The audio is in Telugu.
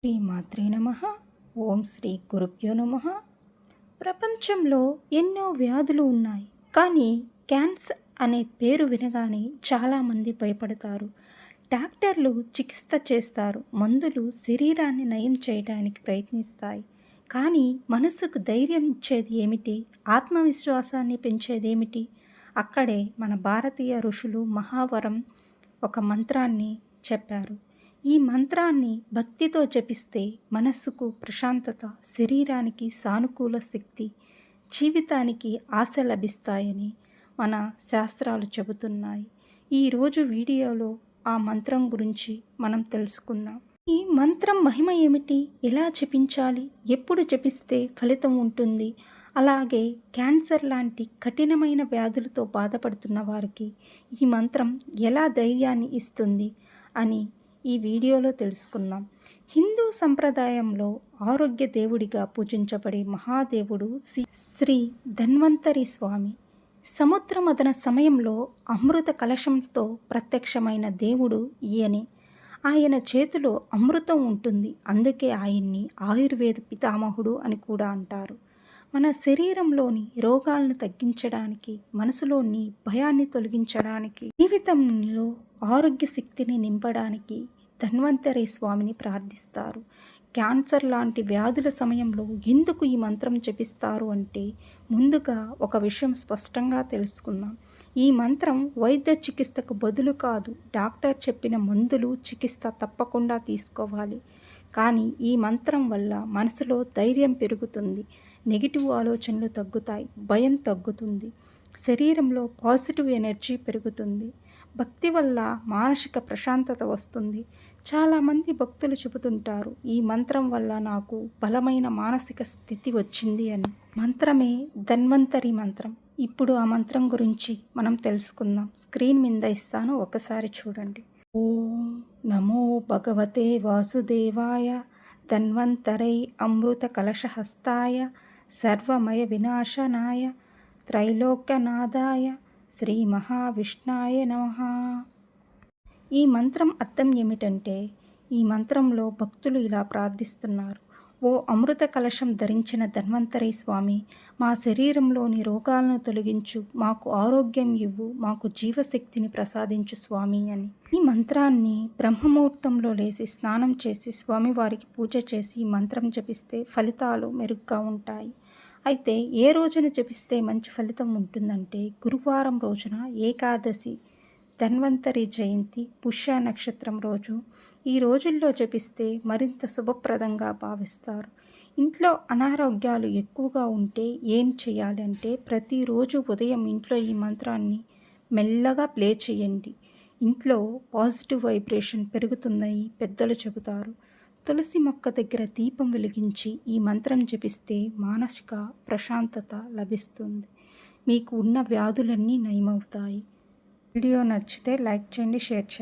శ్రీ మాత్రే నమః. ఓం శ్రీ గురుభ్యో నమః. ప్రపంచంలో ఎన్నో వ్యాధులు ఉన్నాయి, కానీ క్యాన్సర్ అనే పేరు వినగానే చాలామంది భయపడతారు. డాక్టర్లు చికిత్స చేస్తారు, మందులు శరీరాన్ని నయం చేయడానికి ప్రయత్నిస్తాయి. కానీ మనసుకు ధైర్యం ఇచ్చేది ఏమిటి? ఆత్మవిశ్వాసాన్ని పెంచేది ఏమిటి? అక్కడే మన భారతీయ ఋషులు మహావరం ఒక మంత్రాన్ని చెప్పారు. ఈ మంత్రాన్ని భక్తితో జపిస్తే మనస్సుకు ప్రశాంతత, శరీరానికి సానుకూల శక్తి, జీవితానికి ఆశ లభిస్తాయని మన శాస్త్రాలు చెబుతున్నాయి. ఈరోజు వీడియోలో ఆ మంత్రం గురించి మనం తెలుసుకుందాం. ఈ మంత్రం మహిమ ఏమిటి? ఎలా జపించాలి? ఎప్పుడు జపిస్తే ఫలితం ఉంటుంది? అలాగే క్యాన్సర్ లాంటి కఠినమైన వ్యాధులతో బాధపడుతున్న వారికి ఈ మంత్రం ఎలా ధైర్యాన్ని ఇస్తుంది అని ఈ వీడియోలో తెలుసుకుందాం. హిందూ సంప్రదాయంలో ఆరోగ్య దేవుడిగా పూజించబడే మహాదేవుడు శ్రీ ధన్వంతరి స్వామి. సముద్ర మదన సమయంలో అమృత కలశంతో ప్రత్యక్షమైన దేవుడు ఈయనే. ఆయన చేతిలో అమృతం ఉంటుంది, అందుకే ఆయన్ని ఆయుర్వేద పితామహుడు అని కూడా అంటారు. మన శరీరంలోని రోగాలను తగ్గించడానికి, మనసులోని భయాన్ని తొలగించడానికి, జీవితంలో ఆరోగ్య శక్తిని నింపడానికి ధన్వంతరి స్వామిని ప్రార్థిస్తారు. క్యాన్సర్ లాంటి వ్యాధుల సమయంలో ఎందుకు ఈ మంత్రం జపిస్తారు అంటే, ముందుగా ఒక విషయం స్పష్టంగా తెలుసుకుందాం. ఈ మంత్రం వైద్య చికిత్సకు బదులు కాదు. డాక్టర్ చెప్పిన మందులు, చికిత్స తప్పకుండా తీసుకోవాలి. కానీ ఈ మంత్రం వల్ల మనసులో ధైర్యం పెరుగుతుంది, నెగిటివ్ ఆలోచనలు తగ్గుతాయి, భయం తగ్గుతుంది, శరీరంలో పాజిటివ్ ఎనర్జీ పెరుగుతుంది. భక్తి వల్ల మానసిక ప్రశాంతత వస్తుంది. చాలామంది భక్తులు చెబుతుంటారు, ఈ మంత్రం వల్ల నాకు బలమైన మానసిక స్థితి వచ్చింది అని. మంత్రమే ధన్వంతరి మంత్రం. ఇప్పుడు ఆ మంత్రం గురించి మనం తెలుసుకుందాం. స్క్రీన్ మీద ఇస్తాను, ఒకసారి చూడండి. ఓం నమో భగవతే వాసుదేవాయ ధన్వంతరై అమృత కలశహస్తాయ సర్వమయ వినాశనాయ త్రైలోక్యనాథాయ శ్రీ మహావిష్ణాయ నమః. ఈ మంత్రం అర్థం ఏమిటంటే, ఈ మంత్రంలో భక్తులు ఇలా ప్రార్థిస్తున్నారు: ఓ అమృత కలశం ధరించిన ధన్వంతరి స్వామి, మా శరీరంలోని రోగాలను తొలగించు, మాకు ఆరోగ్యం ఇవ్వు, మాకు జీవశక్తిని ప్రసాదించు స్వామి అని. ఈ మంత్రాన్ని బ్రహ్మముహూర్తంలో లేచి స్నానం చేసి స్వామివారికి పూజ చేసి ఈ మంత్రం జపిస్తే ఫలితాలు మెరుగ్గా ఉంటాయి. అయితే ఏ రోజున జపిస్తే మంచి ఫలితం ఉంటుందంటే, గురువారం రోజున, ఏకాదశి, ధన్వంతరి జయంతి, పుష్య నక్షత్రం రోజు. ఈ రోజుల్లో జపిస్తే మరింత శుభప్రదంగా భావిస్తారు. ఇంట్లో అనారోగ్యాలు ఎక్కువగా ఉంటే ఏం చేయాలి అంటే, ప్రతిరోజు ఉదయం ఇంట్లో ఈ మంత్రాన్ని మెల్లగా ప్లే చేయండి. ఇంట్లో పాజిటివ్ వైబ్రేషన్ పెరుగుతుందని పెద్దలు చెబుతారు. తులసి మొక్క దగ్గర దీపం వెలిగించి ఈ మంత్రం జపిస్తే మానసిక ప్రశాంతత లభిస్తుంది. మీకు ఉన్న వ్యాధులన్నీ నయమవుతాయి. వీడియో నచ్చితే లైక్ చేయండి, షేర్ చేయండి.